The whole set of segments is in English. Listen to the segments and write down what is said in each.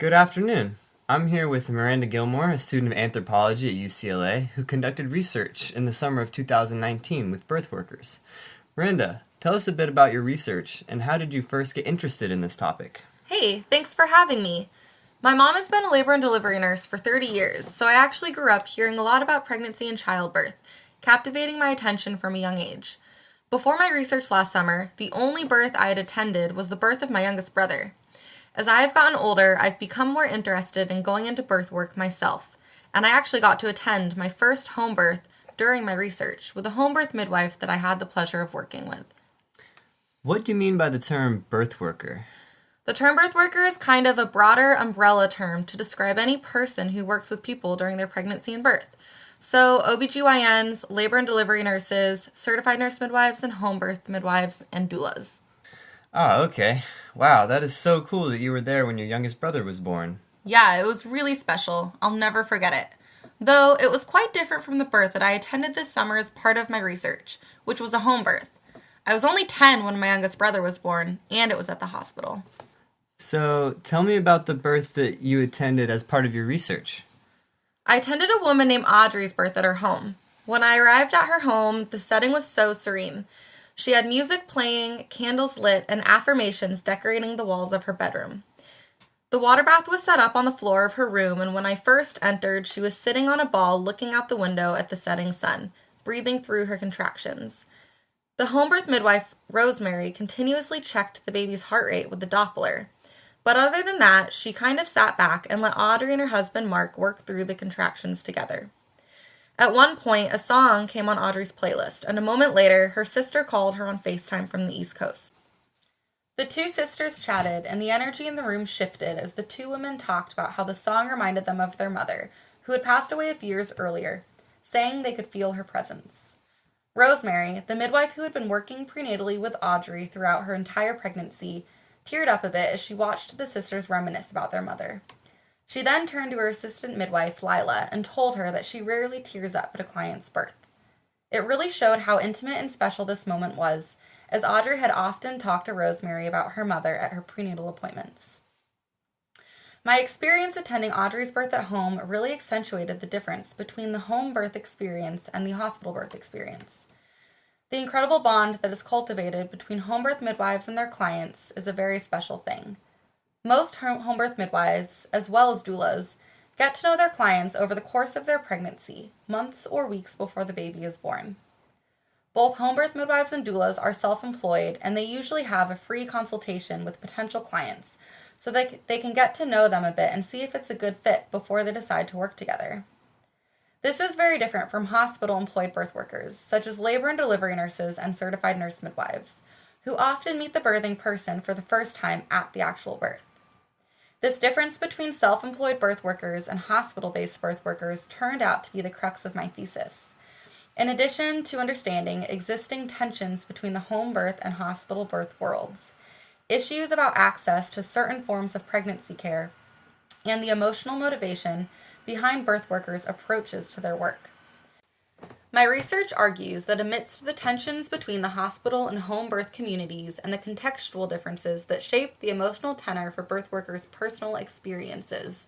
Good afternoon. I'm here with Miranda Gilmore, a student of anthropology at UCLA, who conducted research in the summer of 2019 with birth workers. Miranda, tell us a bit about your research and how did you first get interested in this topic? Hey, thanks for having me. My mom has been a labor and delivery nurse for 30 years, so I actually grew up hearing a lot about pregnancy and childbirth, captivating my attention from a young age. Before my research last summer, the only birth I had attended was the birth of my youngest brother. As I have gotten older, I've become more interested in going into birth work myself, and I actually got to attend my first home birth during my research with a home birth midwife that I had the pleasure of working with. What do you mean by the term birth worker? The term birth worker is kind of a broader umbrella term to describe any person who works with people during their pregnancy and birth. So OBGYNs, labor and delivery nurses, certified nurse midwives, and home birth midwives, and doulas. Ah, okay. Wow, that is so cool that you were there when your youngest brother was born. Yeah, it was really special. I'll never forget it. Though it was quite different from the birth that I attended this summer as part of my research, which was a home birth. I was only 10 when my youngest brother was born, and it was at the hospital. So, tell me about the birth that you attended as part of your research. I attended a woman named Audrey's birth at her home. When I arrived at her home, the setting was so serene. She had music playing, candles lit, and affirmations decorating the walls of her bedroom. The water bath was set up on the floor of her room, and when I first entered, she was sitting on a ball looking out the window at the setting sun, breathing through her contractions. The home birth midwife, Rosemary, continuously checked the baby's heart rate with the Doppler. But other than that, she kind of sat back and let Audrey and her husband Mark work through the contractions together. At one point, a song came on Audrey's playlist, and a moment later, her sister called her on FaceTime from the East Coast. The two sisters chatted, and the energy in the room shifted as the two women talked about how the song reminded them of their mother, who had passed away a few years earlier, saying they could feel her presence. Rosemary, the midwife who had been working prenatally with Audrey throughout her entire pregnancy, teared up a bit as she watched the sisters reminisce about their mother. She then turned to her assistant midwife, Lila, and told her that she rarely tears up at a client's birth. It really showed how intimate and special this moment was, as Audrey had often talked to Rosemary about her mother at her prenatal appointments. My experience attending Audrey's birth at home really accentuated the difference between the home birth experience and the hospital birth experience. The incredible bond that is cultivated between home birth midwives and their clients is a very special thing. Most home birth midwives, as well as doulas, get to know their clients over the course of their pregnancy, months or weeks before the baby is born. Both home birth midwives and doulas are self-employed, and they usually have a free consultation with potential clients so that they can get to know them a bit and see if it's a good fit before they decide to work together. This is very different from hospital-employed birth workers, such as labor and delivery nurses and certified nurse midwives, who often meet the birthing person for the first time at the actual birth. This difference between self-employed birth workers and hospital-based birth workers turned out to be the crux of my thesis. In addition to understanding existing tensions between the home birth and hospital birth worlds, issues about access to certain forms of pregnancy care, and the emotional motivation behind birth workers' approaches to their work. My research argues that amidst the tensions between the hospital and home birth communities and the contextual differences that shape the emotional tenor for birth workers' personal experiences,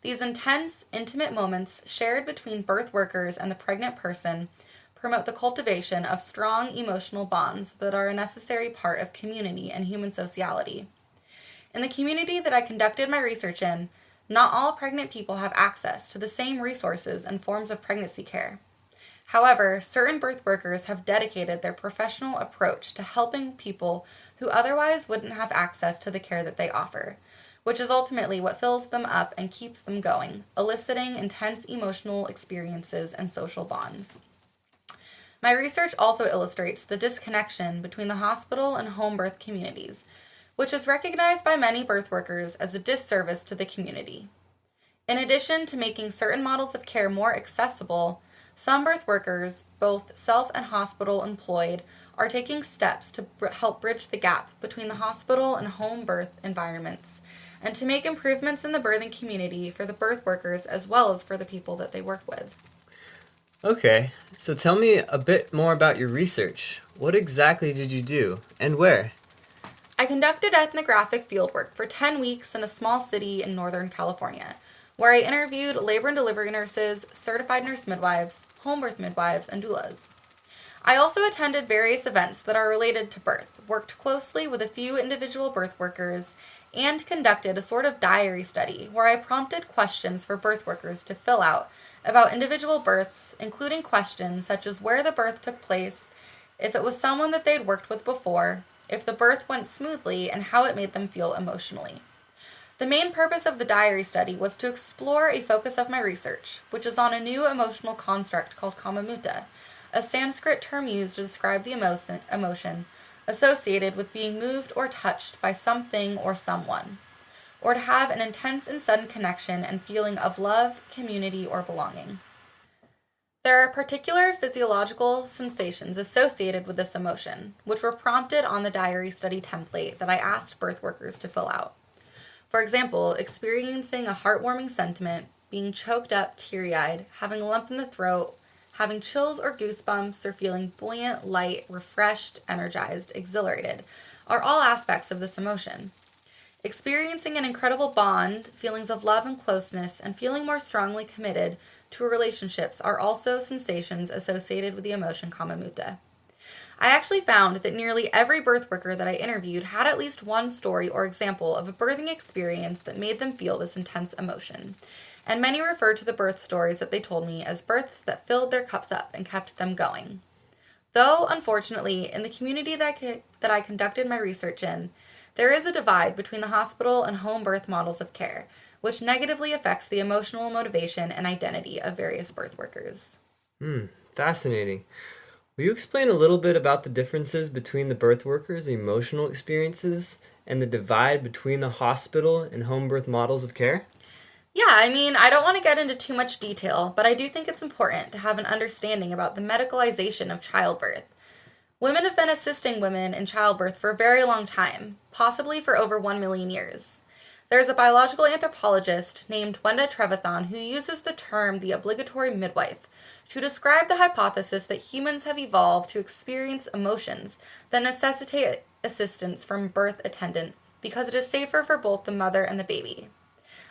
these intense, intimate moments shared between birth workers and the pregnant person promote the cultivation of strong emotional bonds that are a necessary part of community and human sociality. In the community that I conducted my research in, not all pregnant people have access to the same resources and forms of pregnancy care. However, certain birth workers have dedicated their professional approach to helping people who otherwise wouldn't have access to the care that they offer, which is ultimately what fills them up and keeps them going, eliciting intense emotional experiences and social bonds. My research also illustrates the disconnection between the hospital and home birth communities, which is recognized by many birth workers as a disservice to the community. In addition to making certain models of care more accessible, some birth workers, both self and hospital employed, are taking steps to help bridge the gap between the hospital and home birth environments, and to make improvements in the birthing community for the birth workers as well as for the people that they work with. Okay, so tell me a bit more about your research. What exactly did you do, and where? I conducted ethnographic fieldwork for 10 weeks in a small city in Northern California, where I interviewed labor and delivery nurses, certified nurse midwives, home birth midwives, and doulas. I also attended various events that are related to birth, worked closely with a few individual birth workers, and conducted a sort of diary study where I prompted questions for birth workers to fill out about individual births, including questions such as where the birth took place, if it was someone that they'd worked with before, if the birth went smoothly, and how it made them feel emotionally. The main purpose of the diary study was to explore a focus of my research, which is on a new emotional construct called kamamutta, a Sanskrit term used to describe the emotion associated with being moved or touched by something or someone, or to have an intense and sudden connection and feeling of love, community, or belonging. There are particular physiological sensations associated with this emotion, which were prompted on the diary study template that I asked birth workers to fill out. For example, experiencing a heartwarming sentiment, being choked up, teary-eyed, having a lump in the throat, having chills or goosebumps, or feeling buoyant, light, refreshed, energized, exhilarated, are all aspects of this emotion. Experiencing an incredible bond, feelings of love and closeness, and feeling more strongly committed to relationships are also sensations associated with the emotion kamamutta. I actually found that nearly every birth worker that I interviewed had at least one story or example of a birthing experience that made them feel this intense emotion, and many referred to the birth stories that they told me as births that filled their cups up and kept them going. Though, unfortunately, in the community that I conducted my research in, there is a divide between the hospital and home birth models of care, which negatively affects the emotional motivation and identity of various birth workers. Fascinating. Will you explain a little bit about the differences between the birth workers' emotional experiences and the divide between the hospital and home birth models of care? Yeah, I don't want to get into too much detail, but I do think it's important to have an understanding about the medicalization of childbirth. Women have been assisting women in childbirth for a very long time, possibly for over 1 million years. There's a biological anthropologist named Wenda Trevathan who uses the term the obligatory midwife to describe the hypothesis that humans have evolved to experience emotions that necessitate assistance from a birth attendant because it is safer for both the mother and the baby.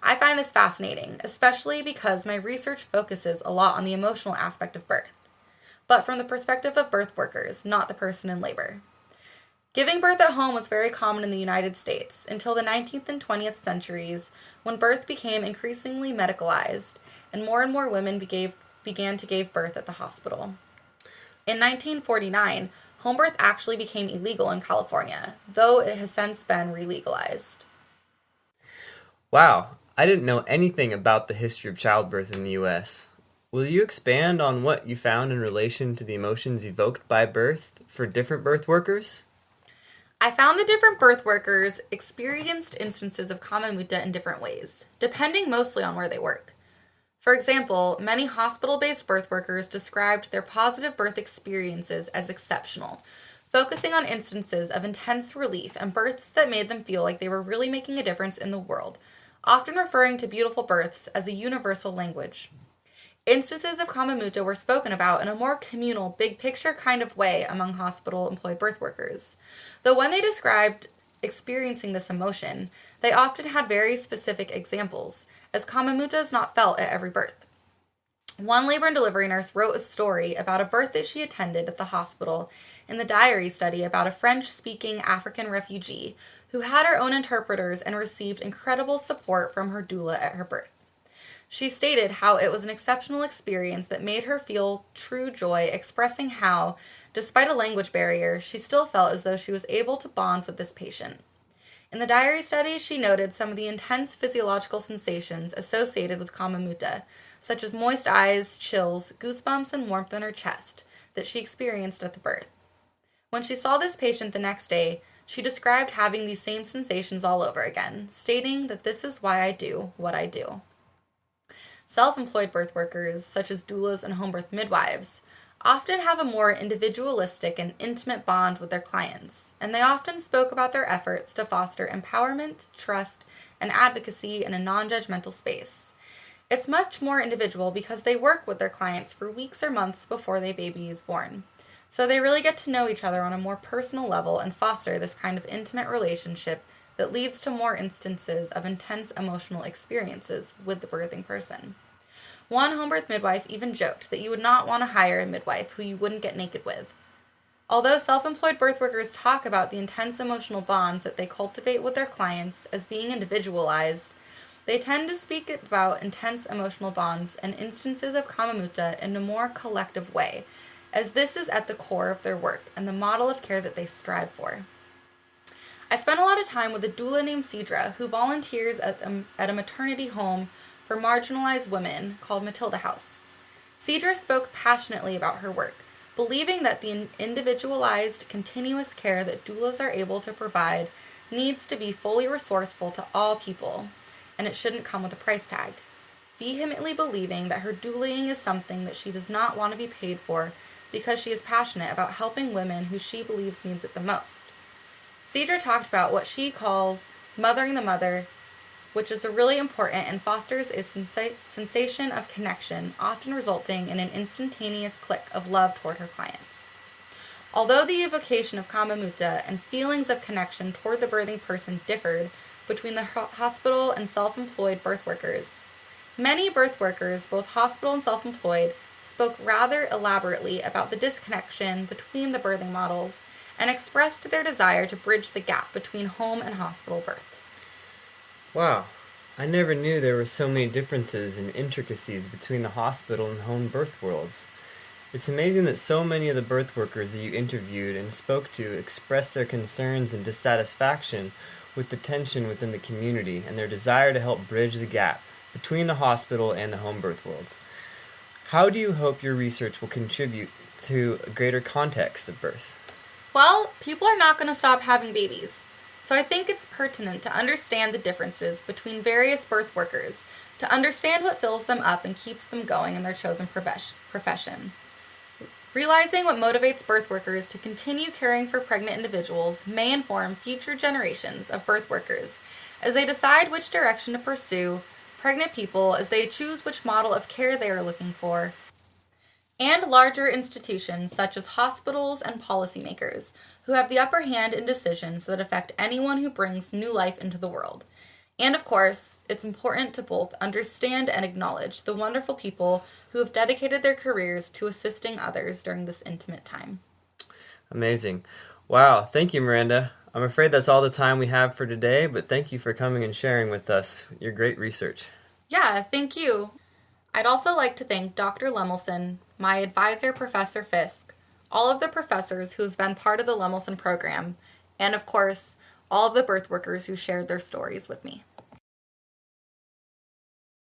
I find this fascinating, especially because my research focuses a lot on the emotional aspect of birth, but from the perspective of birth workers, not the person in labor. Giving birth at home was very common in the United States until the 19th and 20th centuries, when birth became increasingly medicalized and more women began to give birth at the hospital. In 1949, home birth actually became illegal in California, though it has since been re-legalized. Wow, I didn't know anything about the history of childbirth in the U.S. Will you expand on what you found in relation to the emotions evoked by birth for different birth workers? I found that different birth workers experienced instances of kamamutta in different ways, depending mostly on where they work. For example, many hospital-based birth workers described their positive birth experiences as exceptional, focusing on instances of intense relief and births that made them feel like they were really making a difference in the world, often referring to beautiful births as a universal language. Instances of kamamutta were spoken about in a more communal, big-picture kind of way among hospital-employed birth workers, though when they described experiencing this emotion, they often had very specific examples, as kamamutta is not felt at every birth. One labor and delivery nurse wrote a story about a birth that she attended at the hospital in the diary study about a French-speaking African refugee who had her own interpreters and received incredible support from her doula at her birth. She stated how it was an exceptional experience that made her feel true joy, expressing how, despite a language barrier, she still felt as though she was able to bond with this patient. In the diary study, she noted some of the intense physiological sensations associated with kamamutta, such as moist eyes, chills, goosebumps, and warmth in her chest, that she experienced at the birth. When she saw this patient the next day, she described having these same sensations all over again, stating that this is why I do what I do. Self-employed birth workers, such as doulas and home birth midwives, often have a more individualistic and intimate bond with their clients, and they often spoke about their efforts to foster empowerment, trust, and advocacy in a non-judgmental space. It's much more individual because they work with their clients for weeks or months before their baby is born. So they really get to know each other on a more personal level and foster this kind of intimate relationship that leads to more instances of intense emotional experiences with the birthing person. One home birth midwife even joked that you would not want to hire a midwife who you wouldn't get naked with. Although self-employed birth workers talk about the intense emotional bonds that they cultivate with their clients as being individualized, they tend to speak about intense emotional bonds and instances of kamamuta in a more collective way, as this is at the core of their work and the model of care that they strive for. I spent a lot of time with a doula named Cedra who volunteers at a maternity home for marginalized women called Matilda House. Cedra spoke passionately about her work, believing that the individualized, continuous care that doulas are able to provide needs to be fully resourceful to all people, and it shouldn't come with a price tag. Vehemently believing that her doulaing is something that she does not want to be paid for because she is passionate about helping women who she believes needs it the most. Cedra talked about what she calls mothering the mother, which is a really important and fosters a sensation of connection, often resulting in an instantaneous click of love toward her clients. Although the evocation of kamamuta and feelings of connection toward the birthing person differed between the hospital and self-employed birth workers, many birth workers, both hospital and self-employed, spoke rather elaborately about the disconnection between the birthing models and expressed their desire to bridge the gap between home and hospital births. Wow, I never knew there were so many differences and intricacies between the hospital and home birth worlds. It's amazing that so many of the birth workers that you interviewed and spoke to expressed their concerns and dissatisfaction with the tension within the community and their desire to help bridge the gap between the hospital and the home birth worlds. How do you hope your research will contribute to a greater context of birth? Well, people are not going to stop having babies. So I think it's pertinent to understand the differences between various birth workers, to understand what fills them up and keeps them going in their chosen profession. Realizing what motivates birth workers to continue caring for pregnant individuals may inform future generations of birth workers as they decide which direction to pursue pregnant people, as they choose which model of care they are looking for, and larger institutions such as hospitals and policymakers who have the upper hand in decisions that affect anyone who brings new life into the world. And of course, it's important to both understand and acknowledge the wonderful people who have dedicated their careers to assisting others during this intimate time. Amazing. Wow, thank you, Miranda. I'm afraid that's all the time we have for today, but thank you for coming and sharing with us your great research. Yeah, thank you. I'd also like to thank Dr. Lemelson, my advisor, Professor Fisk, all of the professors who have been part of the Lemelson program, and of course, all of the birth workers who shared their stories with me.